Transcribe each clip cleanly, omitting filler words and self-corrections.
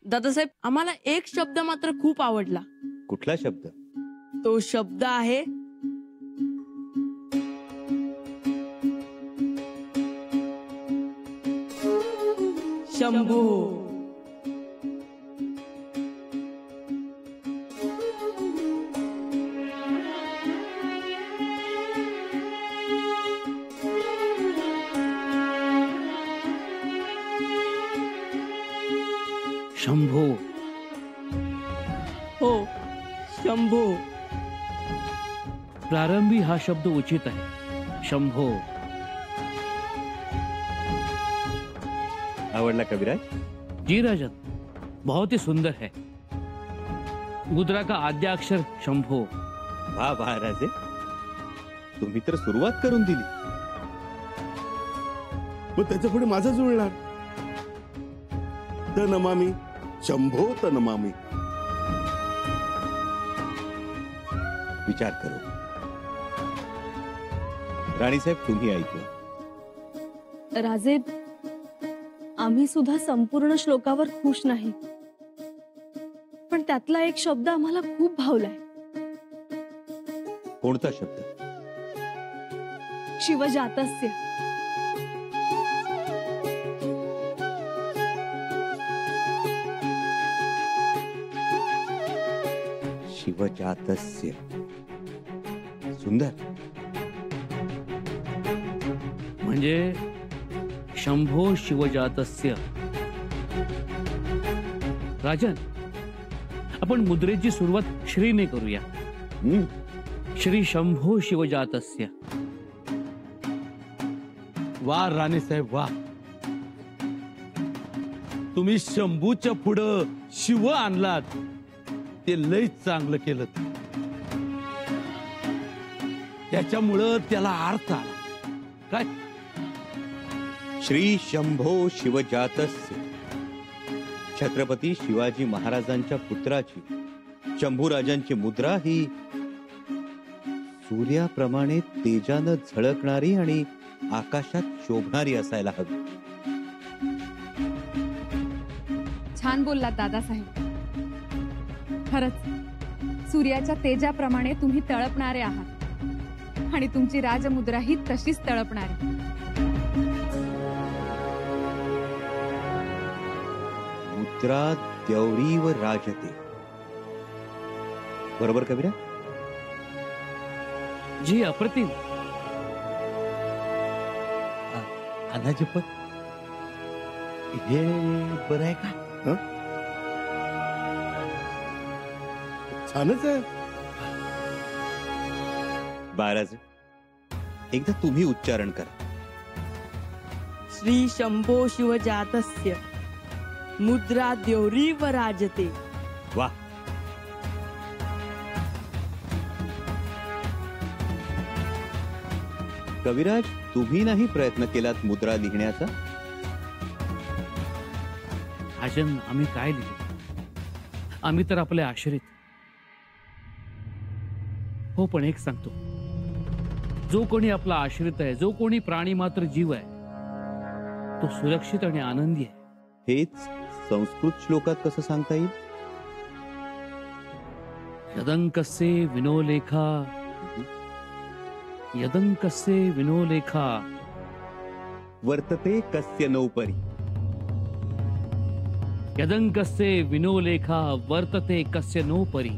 दादासाहेब, आम्हाला एक शब्द मात्र खूप आवडला. कुठला शब्द? तो शब्द आहे शंभू. शंभो. हो, शंभू. प्रारंभी हा शब्द उचित आहे. शंभो. आवडला कविराज? जी राजन, बहुत ही सुंदर है. मुद्रा का आद्य अक्षर शंभो. वाह वाह राजे, तुम्ही तर सुरुवात करून दिली. मग त्याच्या पुढे माझा जुळणार. त नमामी शंभो त नमामी. विचार करू. राणीसाहेब, तुम्ही ऐकू. राजे, आम्ही सुद्धा संपूर्ण श्लोकावर खुश नाही, पण त्यातला एक शब्द आम्हाला खूप भावलाय. कोणता शब्द? शिवजातस्य. शिवजातस्य. सुंदर. म्हणजे शंभो शिवजातस्य. राजन, आपण मुद्रेची सुरुवात श्रीने करूया. श्री शंभो शिवजातस्य. वा राणीसाहेब वा, तुम्ही शंभूच्या पुढं शिव आणलात, ते लयच चांगलं केलं. त्याच्यामुळं त्याला अर्थ आला. काय? श्री शंभो शिवजातस्य. छत्रपती शिवाजी महाराजांच्या पुत्राची, शंभूराजांची मुद्रा ही सूर्याप्रमाणे तेजानं झळकणारी आणि आकाशात शोभणारी असायला हवी. छान बोललात दादासाहेब. खरंच सूर्याच्या तेजाप्रमाणे तुम्ही तळपणारे आहात आणि तुमची राजमुद्रा ही तशीच तळपणारी. मुद्रा द्यौरीव राजते. बरोबर कविरा? जी, अप्रतिम. अनाजीपत हे बरं आहे का? छानच आहे. बाळराजे, एकदा तुम्ही उच्चारण करा. श्री शंभो शिवजातस्य मुद्रा द्यौरीव राजते. वा. कविराज, तुम्ही नाही प्रयत्न केलात मुद्रा लिहिण्याचा? राजन, आम्ही काय लिहिलं? आम्ही तर आपले आश्रित. हो, पण एक सांगतो, जो कोणी आपला आश्रित आहे, जो कोणी प्राणी मात्र जीव आहे, तो सुरक्षित आणि आनंदी आहे. हेच संस्कृत श्लोकात कसं सांगता येईल? यदंकस्य विनोलेखा, यदंकस्य विनोलेखा वर्तते कस्य नौपरी. यदंकस्य विनोलेखा वर्तते कस्य नोपरी.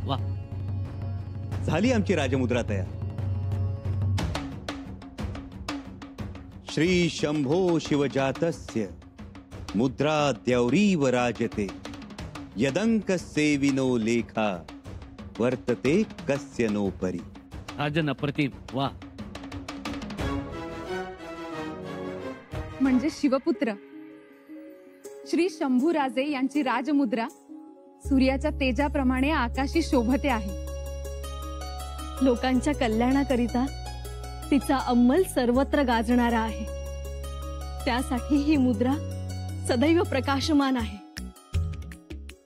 वा, झाली आमची राजमुद्रा तयार. श्री शंभो शिवजातस्य मुद्रा द्यौरीव राजते. यदंकस्य विनोलेखा वर्तते कस्य नोपरी. राजन, अप्रतिम. वा. म्हणजे शिवपुत्र श्री शंभूराजे यांची राजमुद्रा सूर्याच्या तेजाप्रमाणे आकाशी शोभते आहे. लोकांच्या कल्याणाकरिता तिचा अंमल सर्वत्र गाजणारा आहे. त्यासाठी ही मुद्रा सदैव प्रकाशमान आहे.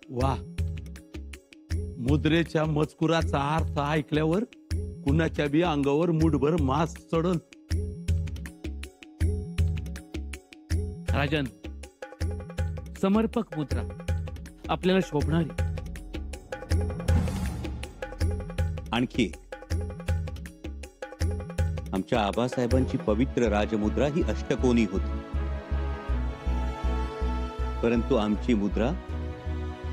वा. मुद्रेच्या मजकुराचा अर्थ ऐकल्यावर कुणाच्या बी अंगावर मुठभर मास चढल. राजन, समर्पक मुद्रा आपल्याला शोभणारी. आणखी एक. आमच्या आबासाहेबांची पवित्र राजमुद्रा ही अष्टकोनी होती, परंतु आमची मुद्रा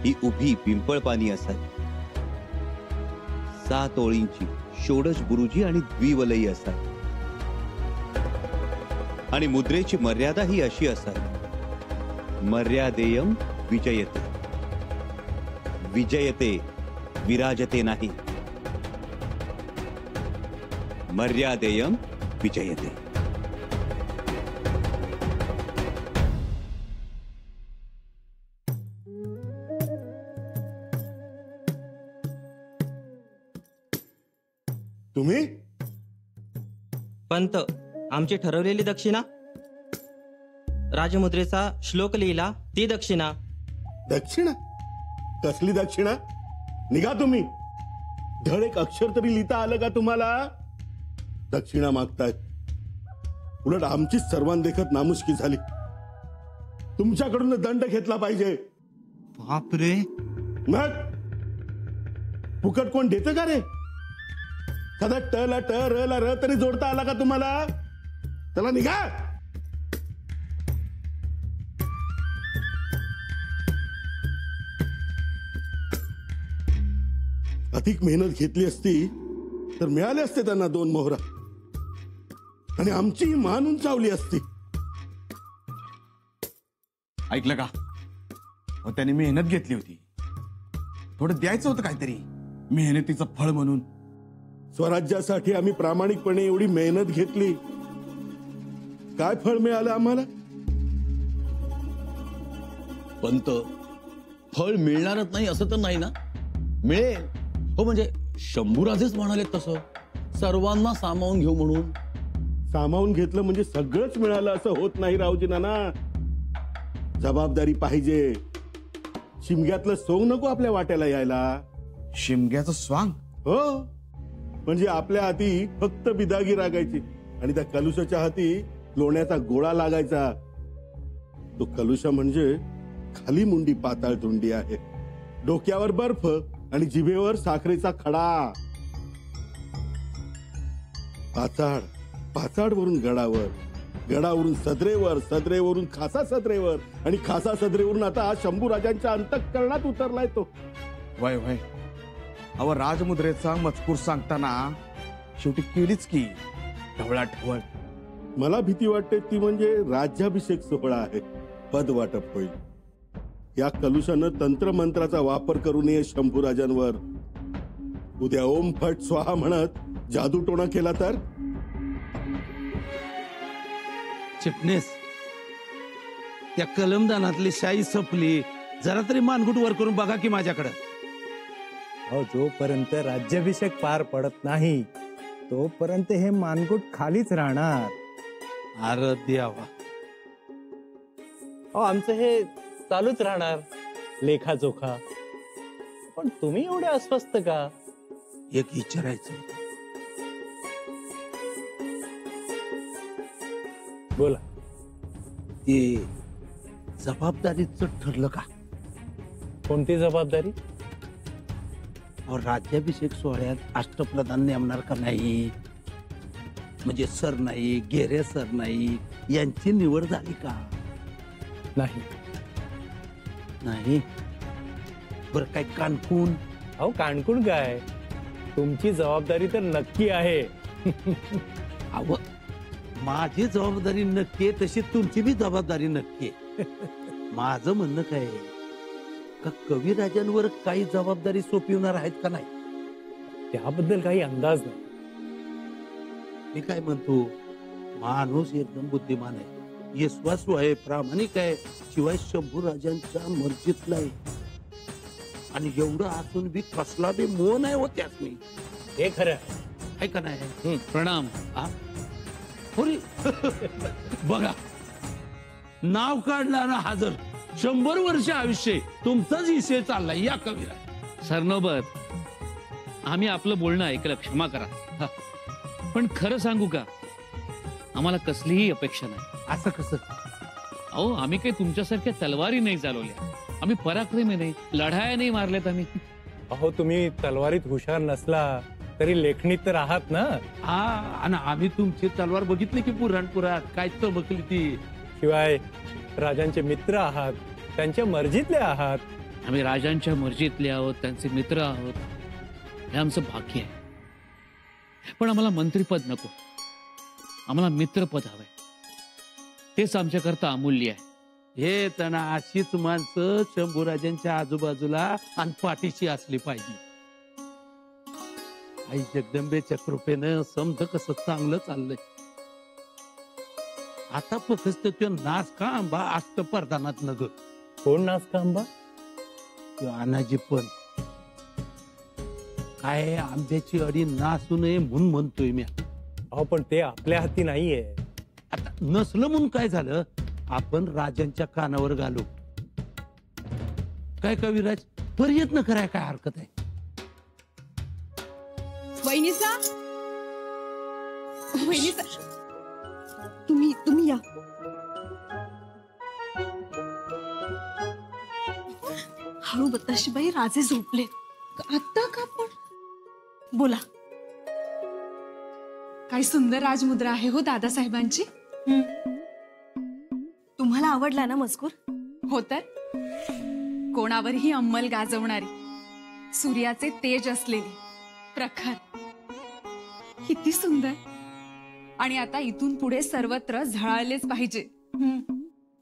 ही उभी पिंपळपानी असावी. 7 ओळींची षोडश बुरुजी आणि द्विवलयी असावी. आणि मुद्रेची मर्यादा ही अशी असावी. मर्यादेयम विजयते. विजयते विराजते नाही. मर्यादेयम विजयते. तुम्ही पंत, आमची ठरवलेली दक्षिणा, राजमुद्रेचा श्लोक लिहिला ती दक्षिणा. दक्षिणा? कसली दक्षिणा? निघा तुम्ही. धड एक अक्षर तरी लिहिता आलं का तुम्हाला? दक्षिणा मागतायत. उलट आमचीच सर्वांदेखत नामुष्की झाली. तुमच्याकडून दंड घेतला पाहिजे. बापरे. मग फुकट कोण देतं का रे? सदा ट ला ट, र ला र तरी जोडता आला का तुम्हाला? चला निघा. अधिक मेहनत घेतली असती तर मिळाले असते त्यांना 2 मोहरा आणि आमची मान उंचावली असती. ऐकलं का? त्यांनी मेहनत घेतली होती, थोडं द्यायचं होतं काहीतरी मेहनतीचं फळ म्हणून. स्वराज्यासाठी आम्ही प्रामाणिकपणे एवढी मेहनत घेतली, काय फळ मिळालं आम्हाला? पंत, फळ मिळणारच नाही असं तर नाही ना? मिळेल. हो म्हणजे शंभूराजेच म्हणाले तसं, सर्वांना सामावून घेऊ म्हणून. सामावून घेतलं म्हणजे सगळंच मिळालं असं होत नाही रावजी नाना. जबाबदारी पाहिजे. शिमग्यातलं सोंग नको आपल्या वाट्याला यायला. शिमग्याचं स्वांग? हो, म्हणजे आपल्या हाती फक्त बिदागी रागायची आणि त्या कलुशाच्या हाती लोण्याचा गोळा लागायचा. तो कलुशा म्हणजे खाली मुंडी पाताळ तोंडी आहे. डोक्यावर बर्फ आणि जिभेवर साखरेचा खडा. पाचाड, पाचाडवरून गडावर, गडावरून सदरेवर, सदरेवरून खासा सदरेवर आणि खासा सदरेवरून आता शंभूराजांच्या अंतःकरणात उतरलाय तो. वय वय. अव राजमुद्रेचा मजकूर सांगताना शेवटी केलीच की ढवळा ढवळ. मला भीती वाटते ती म्हणजे राज्याभिषेक सोहळा आहे, पद वाटप होईल. या कलुशानं तंत्रमंत्राचा वापर करू नये शंभूराजांवर. उद्या ओम फट स्वाहा म्हणत जादूटोणा केला तर? चिटणीस, त्या कलमदानातली शाई संपली. जरा तरी मानगुट वर करून बघा की माझ्याकडे. जोपर्यंत राज्याभिषेक पार पडत नाही तोपर्यंत हे मानगुट खालीच राहणार. अरे देवा. आमचं हे चालूच राहणार लेखाजोखा. पण तुम्ही एवढे अस्वस्थ का? एक विचारायचं. बोला. ते जबाबदारीचं ठरलं का? कोणती जबाबदारी? राज्याभिषेक सोहळ्यात अष्टप्रधान नेमणार का नाही? म्हणजे सरनाईक, गेरे सरनाईक यांची निवड झाली का? नाही. नाही. बरं काय कानकून? अहो कानकून काय, तुमची जबाबदारी तर नक्की आहे. अहो माझी जबाबदारी नक्की आहे तशी तुमची बी जबाबदारी नक्की आहे. माझं म्हणणं काय का कविराजांवर काही जबाबदारी सोपवणार आहेत का नाही? त्याबद्दल काही अंदाज नाही. मी काय म्हणतो, माणूस एकदम बुद्धिमान आहे, विश्वासू आहे, प्रामाणिक आहे, शिवाय शंभूराजांच्या मर्जीतला आहे. आणि एवढं असून बी कसला बी मोह नाही होत त्याच मी. हे खरं आहे का नाही? प्रणाम. बघा, नाव काढला ना हजर. 100 वर्ष आयुष्य तुमचाच विषय चाललाय या कविरा. सरनोबत, आम्ही आपलं बोलणं ऐकलं, क्षमा करा. पण खरं सांगू का, आम्हाला कसलीही अपेक्षा नाही. असं कसं? अहो आम्ही काही तुमच्यासारख्या तलवारी नाही चालवल्या. आम्ही पराक्रमी नाही, लढाया नाही मारल्यात आम्ही. अहो तुम्ही तलवारीत हुशार नसला तरी लेखणीत तर आहात ना. हा, आणि आम्ही तुमची तलवार बघितली की पुराणपुरात काय चमकली ती. शिवाय राजांचे मित्र आहात, त्यांच्या मर्जीतले आहात. आम्ही राजांच्या मर्जीतले आहोत, त्यांचे मित्र आहोत, हे आमचं भाग्य आहे. पण आम्हाला मंत्रीपद नको, आम्हाला मित्रपद हवंय. तेच आमच्याकरता अमूल्य आहे. हे त्यांना अशीच माणसं शंभूराजांच्या आजूबाजूला आणि पाठीशी असली पाहिजे. आई जगदंबेच्या कृपेनं समज कसं चांगलं चाललंय. आता फक्त तो नाच का आंबा अष्टप्रधानात नग. कोण नाच का आंबा? अनाजी पण काय आंब्याची अडी नासू नये म्हणून म्हणतोय मी. अहो पण ते आपल्या हाती नाहीये. आता नसलं म्हणून काय झालं, आपण राजांच्या कानावर घालू. काय कविराज, प्रयत्न कराय काय हरकत आहे. वहिनीसा, वहिनीसा, तुम्ही या. हळू बताशीबाई, राजे झोपले. आता का पण? बोला. काय सुंदर राजमुद्रा आहे हो दादासाहेबांची. तुम्हाला आवडला ना मजकूर? हो तर, कोणावरही अंमल गाजवणारी, सूर्याचे तेज असलेली, प्रखर, किती सुंदर. आणि आता इथून पुढे सर्वत्र झळाळलेच पाहिजे.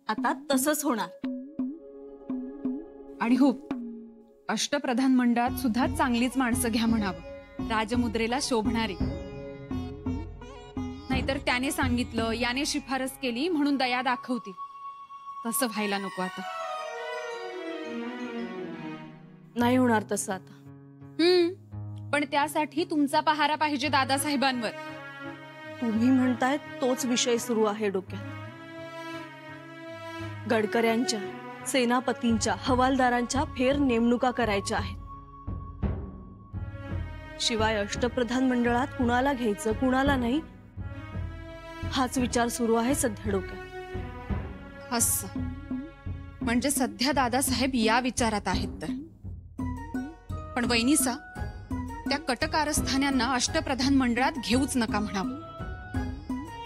आता तसंच होणार. आणि हो, अष्टप्रधान मंडळात सुद्धा चांगलीच माणसं घ्या म्हणावं, राजमुद्रेला शोभणारी. नाहीतर त्याने सांगितलं, याने शिफारस केली म्हणून दया दाखवतील. तसं व्हायला नको आता. नाही होणार तसं आता. पण त्यासाठी तुमचा पहारा पाहिजे दादासाहेबांवर. तुम्ही म्हणताय तोच विषय सुरू आहे डोक्यात. गडकऱ्यांच्या, सेनापतींच्या, हवालदारांच्या फेर नेमणुका करायच्या आहेत. शिवाय अष्टप्रधान मंडळात कुणाला घ्यायचं कुणाला नाही, हाच विचार सुरू आहे सध्या डोक्यात. असं म्हणजे सध्या दादासाहेब या विचारात आहेत तर. पण वहिनीसा, त्या कटकारस्थान्यांना अष्टप्रधान मंडळात घेऊच नका म्हणावं.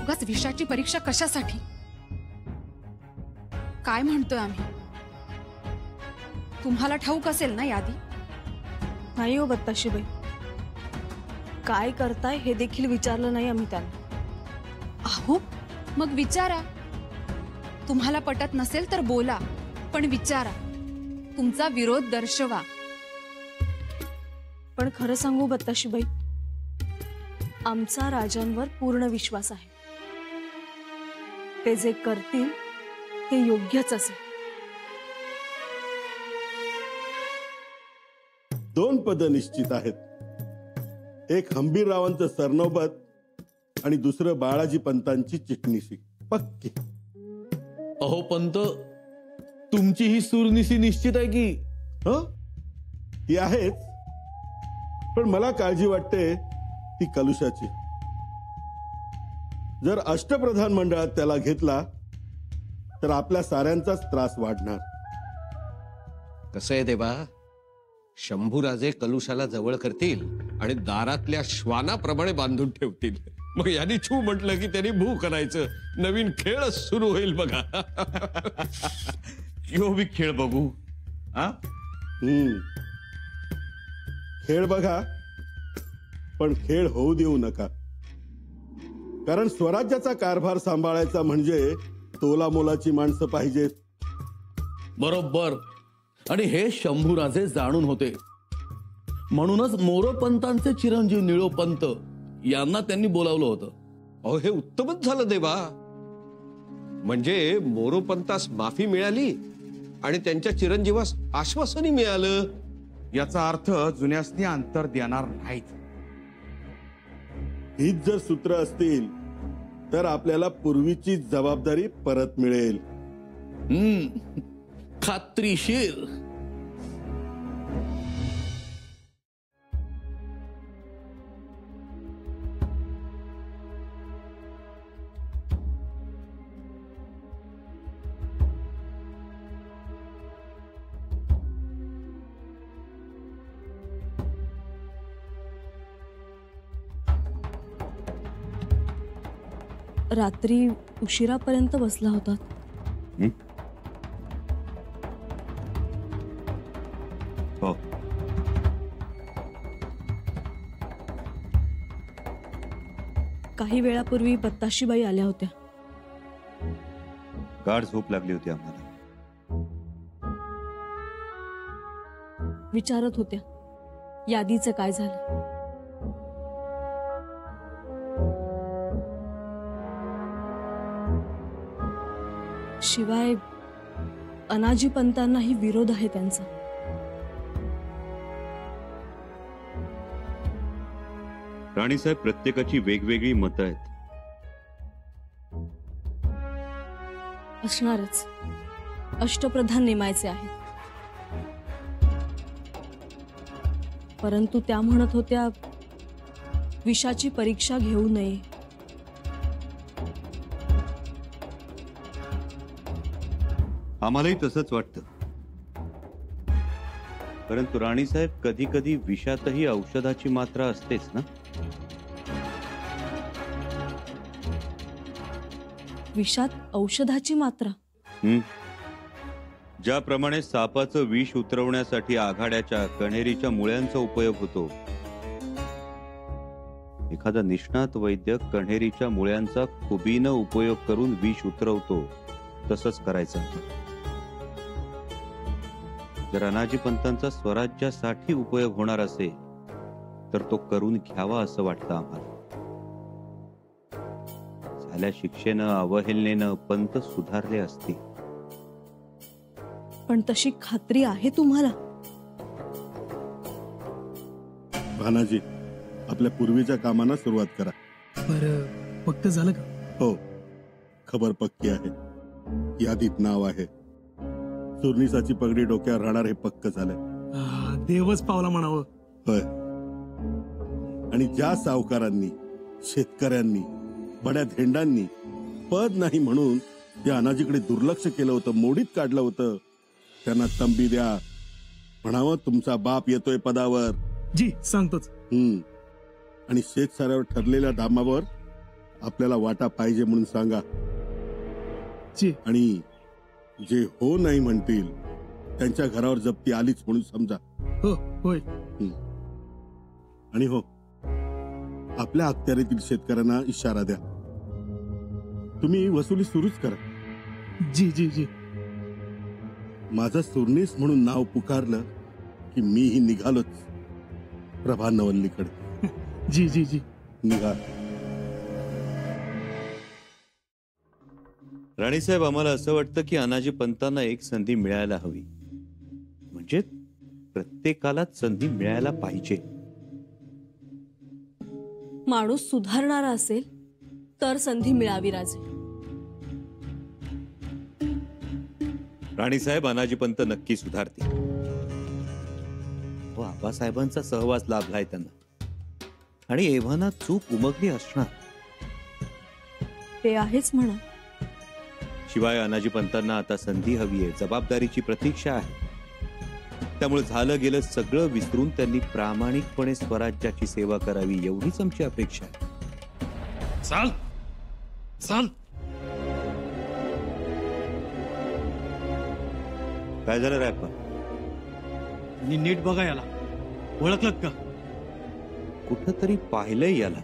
उगाच विषाची परीक्षा कशासाठी? काय म्हणतोय आम्ही? तुम्हाला ठाऊक असेल ना यादी? नाही हो बत्ताशीबाई, काय करताय हे देखील विचारलं नाही आम्ही त्यांना. अहो मग विचारा. तुम्हाला पटत नसेल तर बोला, पण विचारा, तुमचा विरोध दर्शवा. पण खरं सांगू बत्ताशीबाई, आमचा राजांवर पूर्ण विश्वास आहे. ते जे करतील ते योग्यच असेल. 2 पद निश्चित आहेत. एक हंबीररावांचं सरनोबत आणि दुसरं बाळाजी पंतांची चिटणीसी पक्की. अहो पंत, तुमची ही सुरनिसी निश्चित आहे की? ती आहेच, पण मला काळजी वाटते ती कलुषाची. जर अष्टप्रधान मंडळात त्याला घेतला तर आपल्या साऱ्यांचाच त्रास वाढणार. कसं आहे देवा, शंभूराजे कलुषाला जवळ करतील आणि दारातल्या श्वानाप्रमाणे बांधून ठेवतील. मग यांनी छू म्हटलं की त्यांनी भू करायचं. नवीन खेळच सुरू होईल बघा. यो बी खेळ बघू. खेळ बघा, पण खेळ होऊ देऊ नका. कारण स्वराज्याचा कारभार सांभाळायचा म्हणजे तोला मोलाची माणसं पाहिजेत. बरोबर. आणि हे शंभूराजे जाणून होते, म्हणूनच मोरोपंतांचे चिरंजीव निळोपंत यांना त्यांनी बोलावलं होतं. अहो हे उत्तमच झालं देवा. म्हणजे मोरोपंतास माफी मिळाली आणि त्यांच्या चिरंजीवास आश्वासनही मिळालं. याचा अर्थ जुन्यासनी अंतर देणार नाहीत. हीच जर सूत्र असतील तर आपल्याला पूर्वीची जबाबदारी परत मिळेल. खात्रीशीर. रात्री उशिरापर्यंत बसला होता. हो. काही वेळापूर्वी बत्ताशीबाई आल्या होत्या. गाढ झोप लागली होती आम्हाला. विचारत होत्या यादीचं काय झालं. शिवाय अनाजी पंतांनाही विरोध आहे त्यांचा. राणीसाहेब, प्रत्येकाची वेगवेगळी मतं आहेत. असणारच. अष्टप्रधान नेमायचे आहेत. परंतु त्या म्हणत होत्या विषाची परीक्षा घेऊ नये. आम्हालाही तसंच वाटतं. परंतु राणीसाहेब, कधी कधी विषातही औषधाची मात्रा असतेच ना. विषात औषधाची मात्रा. ज्याप्रमाणे सापाचं विष उतरवण्यासाठी आघाड्याच्या कण्हेरीच्या मुळ्यांचा उपयोग होतो, एखादा निष्णात वैद्य कण्हेरीच्या मुळ्यांचा खुबीनं उपयोग करून विष उतरवतो, तसंच करायचं. जर अनाजी पंतांचा स्वराज्यासाठी उपयोग होणार असेल तर तो करून घ्यावा असं वाटतं आम्हाला. झाल्या शिक्षेनं, अवहेलनेनं पंत सुधारले असतील. पण तशी खात्री आहे तुम्हाला? भानाजी, आपल्या पूर्वीच्या कामांना सुरुवात करा. बरं, पक्क झालं का? हो, खबर पक्की आहे. यादीत नाव आहे. सुरनिसाची पगडी डोक्यावर राहणार हे पक्क झालंय. देवच पावला म्हणावं. होय. आणि ज्या सावकारांनी, शेतकऱ्यांनी, बड्या धेंडांनी पद नाही म्हणून त्या अनाजीकडे दुर्लक्ष केलं होतं, मोडीत काढलं होतं, त्यांना तंबी द्या. म्हणावं तुमचा बाप येतोय पदावर. जी सांगतोच. आणि शेतसाऱ्यावर ठरलेल्या दामावर आपल्याला वाटा पाहिजे म्हणून सांगा. आणि जे हो नाही म्हणतील त्यांच्या घरावर जप्ती आलीच म्हणून समजा. हो, होय. आणि हो, आपल्या अखत्यारीतील शेतकऱ्यांना इशारा द्या. तुम्ही वसुली सुरूच करा. जी जी जी. माझं सुरनीस म्हणून नाव पुकारलं की मीही निघालोच प्रभा नवल्लीकडे. जी जी जी. निघा. राणीसाहेब, आम्हाला असं वाटतं की अनाजी पंतांना एक संधी मिळायला हवी. म्हणजे प्रत्येकालाच संधी मिळायला पाहिजे. माणूस सुधारणारा असेल तर संधी मिळावी राजे. राणीसाहेब, अनाजी पंत नक्की सुधारतील. आबासाहेबांचा सहवास लाभलाय त्यांना, आणि एव्हाना चूक उमगली असणार. ते आहेच म्हणा. शिवाय अनाजी पंतांना आता संधी हवी आहे, जबाबदारीची प्रतीक्षा आहे. त्यामुळे झालं गेलं सगळं विसरून त्यांनी प्रामाणिकपणे स्वराज्याची सेवा करावी, एवढीच आमची अपेक्षा आहे. चाल चाल. काय झालं रायप्पा? नीट बघा याला. ओळखलं का? कुठंतरी पाहिलंय याला.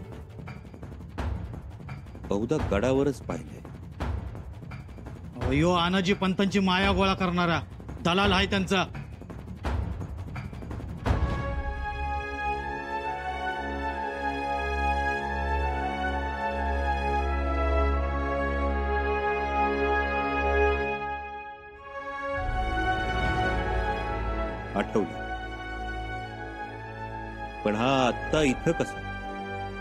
बहुधा गडावरच पाहिलंय. अयो, अनाजी पंतांची माया गोळा करणारा दलाल आहे त्यांचा. आठवलं. पण हा आत्ता इथं कसं?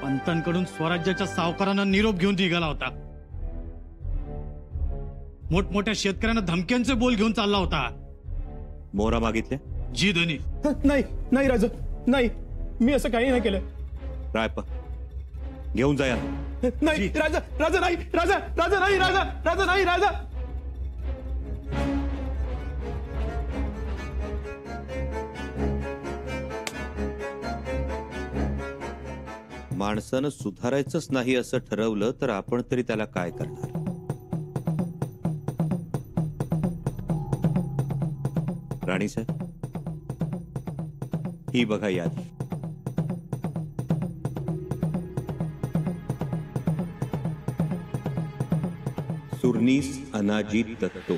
पंतांकडून स्वराज्याच्या सावकारांना निरोप घेऊन निघाला होता. मोठमोठ्या शेतकऱ्यांना धमक्यांचे बोल घेऊन चालला होता. मोहरा मागितल्या? जी धनी. नाही नाही राजा, नाही, मी असं काही नाही केलं. रायप्पा, घेऊन जा याला. नाही राजा, राजा नाही, राजा, राजा नाही, राजा, राजा नाही, राजा. माणसानं सुधारायचंच नाही असं ठरवलं तर आपण तरी त्याला काय करणार? राणी साहेब, ही बघा यादी. सुरनीस अनाजी दत्तो,